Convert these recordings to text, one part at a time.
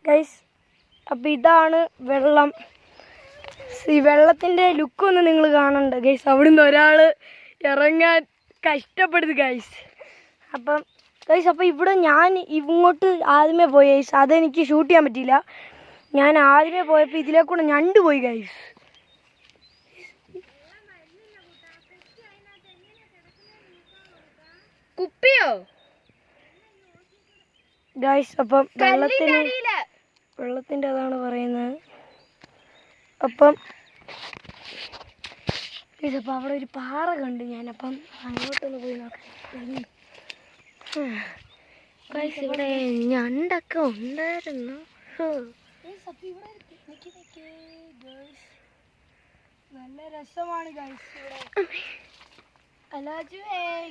Guys അപ്പം ഇതാണ് വെള്ളം. ഈ വെള്ളത്തിൻ്റെ ലുക്കൊന്ന് നിങ്ങൾ കാണണ്ട ഗൈസ്. അവിടുന്ന് ഒരാൾ ഇറങ്ങാൻ കഷ്ടപ്പെടുത് ഗൈസ്. അപ്പം ഗൈസ് അപ്പം ഇവിടെ ഞാൻ ഇങ്ങോട്ട് ആദ്യമേ പോയി ഗൈസ്. അതെനിക്ക് ഷൂട്ട് ചെയ്യാൻ പറ്റിയില്ല. ഞാൻ ആദ്യമേ പോയപ്പോൾ ഇതിലേക്കൂടെ ഞണ്ട് പോയി ഗൈസ്. കുപ്പിയോ ഗൈസ്? അപ്പം വെള്ളത്തിൻ്റെ അതാണ് പറയുന്നത്. അപ്പം ഗൈസ് അപ്പം അവിടെ ഒരു പാറ കണ്ട് ഞാനപ്പം അങ്ങോട്ടൊന്ന് പോയി നോക്കാം. ഗൈസ് ഇവിടെ ഞണ്ടൊക്കെ ഉണ്ടായിരുന്നു. നല്ല രസമാണ് ഗൈസ് ഇവിടെ.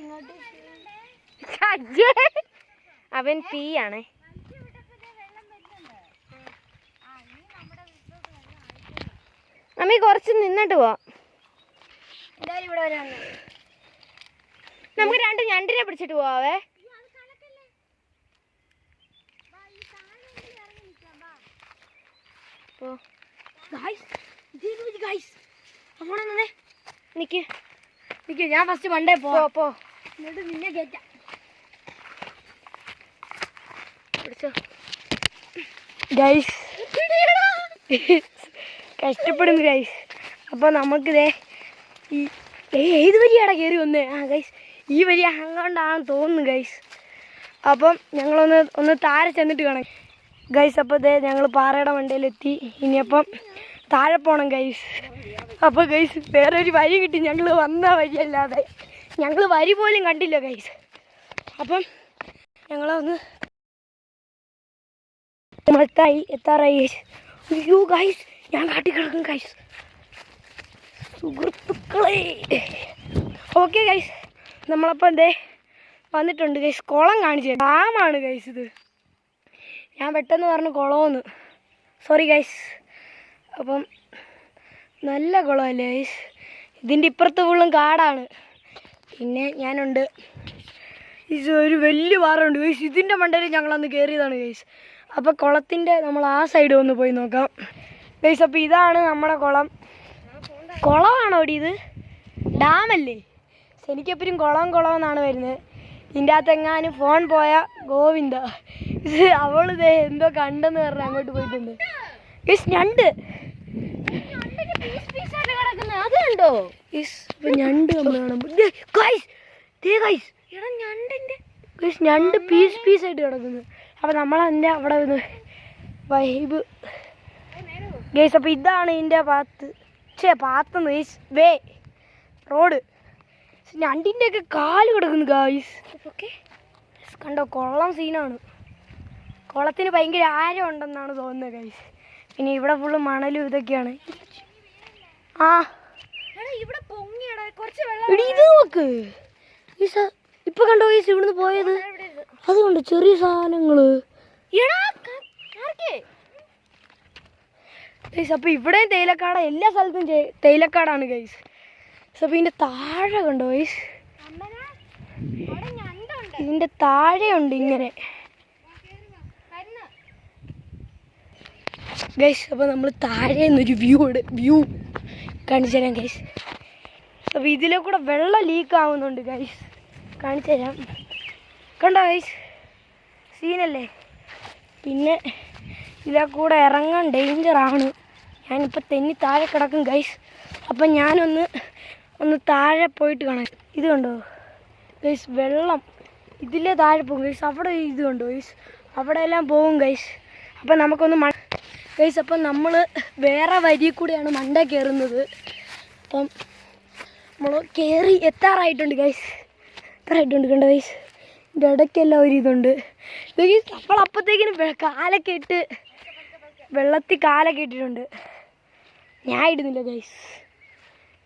ഇങ്ങോട്ട് അവൻ തീയാണേ. അമ്മ കുറച്ച് നിന്നിട്ട് പോവാം. എന്തായാലും ഇവിടെ വരാൻ നമുക്ക് 2 ഞണ്ടിനെ പിടിച്ചിട്ട് പോവാവേ. നിക്ക് ഞാൻ ഫസ്റ്റ് മണ്ടേ പോ. എന്നിട്ട് നിന്നെ കേറ്റാം. പിടിച്ചോ ഗൈസ്. കഷ്ടപ്പെടുന്നു ഗൈസ്. അപ്പോൾ നമുക്കിതേ ഈ ഏത് വരിയാടാ കയറി വന്നേ? ഗൈസ് ഈ വരി അങ്ങോട്ടാണെന്ന് തോന്നുന്നു ഗൈസ്. അപ്പം ഞങ്ങളൊന്ന് താഴെ ചെന്നിട്ട് കാണാം ഗൈസ്. അപ്പോൾ ഇതേ ഞങ്ങൾ പാറയുടെ മണ്ടയിലെത്തി. ഇനിയപ്പം താഴെ പോകണം ഗൈസ്. അപ്പോൾ ഗൈസ് വേറൊരു വരി കിട്ടി. ഞങ്ങൾ വന്ന വഴിയല്ലാതെ ഞങ്ങൾ വരി പോലും കണ്ടില്ല ഗൈസ്. അപ്പം ഞങ്ങളൊന്ന് എത്താറായി ഗൈസ്. അയ്യോ ഗൈസ് ഞാൻ കാട്ടിക്കിടക്കും ഗൈസ്. സുഹൃത്തുക്കളെ ഓക്കെ ഗൈസ് നമ്മളപ്പോൾ എന്തേ വന്നിട്ടുണ്ട് ഗൈസ്. കുളം കാണിച്ചു ഡാമാണ് ഗൈസ് ഇത്. ഞാൻ പെട്ടെന്ന് പറഞ്ഞു കുളമെന്ന്, സോറി ഗൈസ്. അപ്പം നല്ല കുളമല്ലേ ഗൈസ്. ഇതിൻ്റെ ഇപ്പുറത്ത് ഫുള്ളും കാടാണ്. പിന്നെ ഞാനുണ്ട്. ഇത് ഒരു വലിയ പാറയുണ്ട് ഗൈസ്. ഇതിൻ്റെ മണ്ടയിൽ ഞങ്ങളന്ന് കയറിയതാണ് ഗൈസ്. അപ്പോൾ കുളത്തിൻ്റെ നമ്മൾ ആ സൈഡ് ഒന്ന് പോയി നോക്കാം ഗൈസ്. അപ്പോൾ ഇതാണ് നമ്മുടെ കുളം. കുളമാണോ ഇവിടെ? ഇത് ഡാമല്ലേ? എനിക്കെപ്പോഴും കുളം എന്നാണ് വരുന്നത്. ഇതിൻ്റെ അകത്തെങ്ങാനും ഫോൺ പോയ ഗോവിന്ദ. ഇത് അവളിത് എന്തോ കണ്ടെന്ന് പറഞ്ഞ് അങ്ങോട്ട് പോയിട്ടുണ്ട് ഗൈസ്. ഞണ്ട് അത് കണ്ടോ ഗൈസ്? അപ്പോൾ ഞണ്ട് നമ്മൾ കാണുമ്പോൾ ഞണ്ട് പീസായിട്ട് കിടക്കുന്നു. അപ്പോൾ നമ്മളതിൻ്റെ അവിടെ ഒന്ന് വൈബ് ഗൈസ്. അപ്പോൾ ഇതാണ് ഇതിൻ്റെ പാത്തെന്ന് ഗൈസ്. റോഡ്. ഞണ്ടിൻ്റെയൊക്കെ കാല് കിടക്കുന്നു ഗൈസ്. ഓക്കെ കണ്ടോ? കുളം സീനാണ്. കുളത്തിന് ഭയങ്കര ആഴം ഉണ്ടെന്നാണ് തോന്നുന്നത് ഗൈസ്. പിന്നെ ഇവിടെ ഫുള്ള് മണലും ഇതൊക്കെയാണ്. ഇവിടെ പൊങ്ങിയടാ കുറച്ച് വെള്ളം. ഇത് നോക്ക് ഗൈസ്. ഇപ്പം കണ്ടോ ഗൈസ് ഇവിടുന്ന് പോയത്? അതുകൊണ്ട് ചെറിയ സാധനങ്ങള് ഗൈസ്. അപ്പോൾ ഇവിടെയും തേയിലക്കാട, എല്ലാ സ്ഥലത്തും തേയിലക്കാടാണ് ഗൈസ്. അപ്പോൾ ഇതിൻ്റെ താഴെ കണ്ടോ ഗൈസ്? ഇതിൻ്റെ താഴെയുണ്ട് ഇങ്ങനെ ഗൈസ്. അപ്പോൾ നമ്മൾ താഴെ നിന്നൊരു വ്യൂ കാണിച്ചു തരാം ഗൈസ്. അപ്പോൾ ഇതിലെ കൂടെ വെള്ളം ലീക്ക് ആവുന്നുണ്ട് ഗൈസ്. കാണിച്ചു തരാം. കണ്ടോ ഗൈസ്? സീനല്ലേ? പിന്നെ ഇതിലെ കൂടെ ഇറങ്ങാൻ ഡേഞ്ചറാണ്. ഞാനിപ്പോൾ തെന്നി താഴെ കിടക്കും ഗൈസ്. അപ്പം ഞാനൊന്ന് താഴെ പോയിട്ട് കാണാം. ഇത് കണ്ടോ ഗൈസ്? വെള്ളം ഇതിലേ താഴെ പോകും ഗൈസ്. അവിടെ ഇത് കണ്ടോ ഗൈസ്? അവിടെ എല്ലാം പോകും ഗൈസ്. അപ്പം നമുക്കൊന്ന് ഗൈസ്. അപ്പം നമ്മൾ വേറെ വരി കൂടെയാണ് മണ്ട കയറുന്നത്. അപ്പം നമ്മൾ കയറി എത്താറായിട്ടുണ്ട് ഗൈസ്. എത്താറായിട്ടുണ്ട് കണ്ടോ ഗൈസ്? ഇതിൻ്റെ ഇടയ്ക്കെല്ലാം ഒരു ഇതുണ്ട് ഗൈസ്. നമ്മളപ്പോഴത്തേക്കിനും കാലൊക്കെ ഇട്ട് വെള്ളത്തിൽ കാലൊക്കെ ഇട്ടിട്ടുണ്ട്. ഞാൻ ഇടുന്നില്ല ഗൈസ്.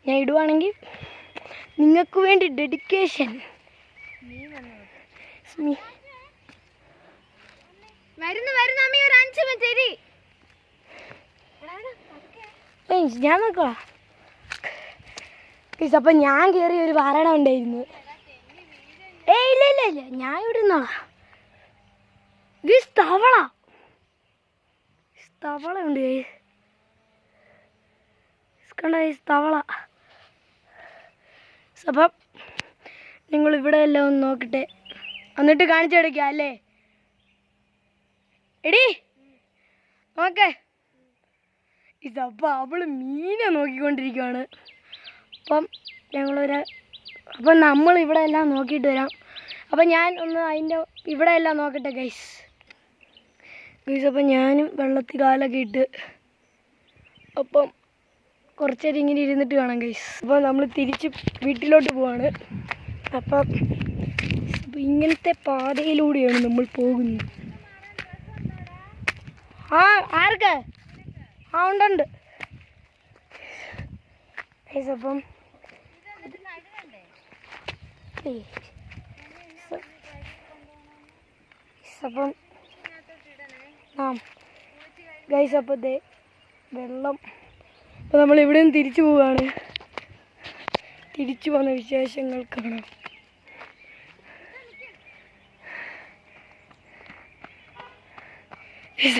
ഞാൻ ഇടുവാണെങ്കിൽ നിങ്ങൾക്ക് വേണ്ടി ഡെഡിക്കേഷൻ. ഞാൻ നോക്കുക ഗൈസ്. അപ്പം ഞാൻ കയറി ഒരു പാറട ഉണ്ടായിരുന്നു. ഇല്ല ഞാൻ ഇവിടെ നിന്നോളാം ഗൈസ്. തവള തവള ഉണ്ട് ഗൈസ്. കണ്ട ഗൈസ്, തവള. അപ്പം നിങ്ങൾ ഇവിടെ എല്ലാം ഒന്ന് നോക്കട്ടെ, എന്നിട്ട് കാണിച്ചെടുക്കാം അല്ലേ? എടി നോക്കേ, ഇതപ്പം അവള് മീനെ നോക്കിക്കൊണ്ടിരിക്കുകയാണ്. അപ്പം നമ്മൾ ഇവിടെ എല്ലാം നോക്കിയിട്ട് വരാം. അപ്പം ഞാൻ ഒന്ന് അതിൻ്റെ ഇവിടെ എല്ലാം നോക്കട്ടെ ഗൈസ്. അപ്പം ഞാനും വെള്ളത്തിൽ കാലൊക്കെ ഇട്ട് അപ്പം കുറച്ചേരം ഇങ്ങനെ ഇരുന്നിട്ട് കാണാം ഗൈസ്. അപ്പോൾ നമ്മൾ തിരിച്ച് വീട്ടിലോട്ട് പോവാണ്. അപ്പം ഇങ്ങനത്തെ പാതയിലൂടെയാണ് നമ്മൾ പോകുന്നത്. ആർക്ക്? ഉണ്ടുണ്ട് ഗൈസ്. അപ്പം ഗൈസ്, അപ്പോൾ ദേ വെള്ളം. അപ്പോൾ നമ്മൾ ഇവിടെ നിന്ന് തിരിച്ചു പോവുകയാണ്. തിരിച്ചു പോകുന്ന വിശേഷങ്ങൾ കാണാം.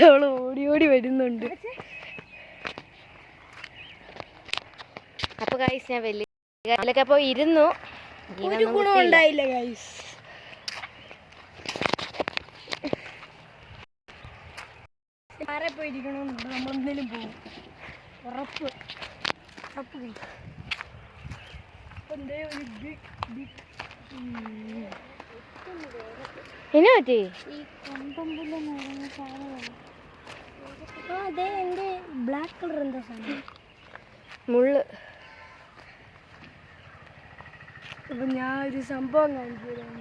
അവൾ ഓടി ഓടി വരുന്നുണ്ട്. അപ്പോൾ ഗൈസ് ഞാൻ വലിയ അപ്പോൾ ഇരുന്നു, ഒരു ഗുണം ഉണ്ടായില്ല ഗൈസ്. ആരെ പോയിരിക്കണമെന്നുണ്ട്, നമ്മളെന്തെങ്കിലും പോകും ഉറപ്പ്. എന്നാ പറ്റി? അതെ, എൻ്റെ ബ്ലാക്ക് കളർ എന്താ സാധനം? മുള്ള്. അപ്പം ഞാൻ ഒരു സംഭവം കാണിച്ചു തരാം.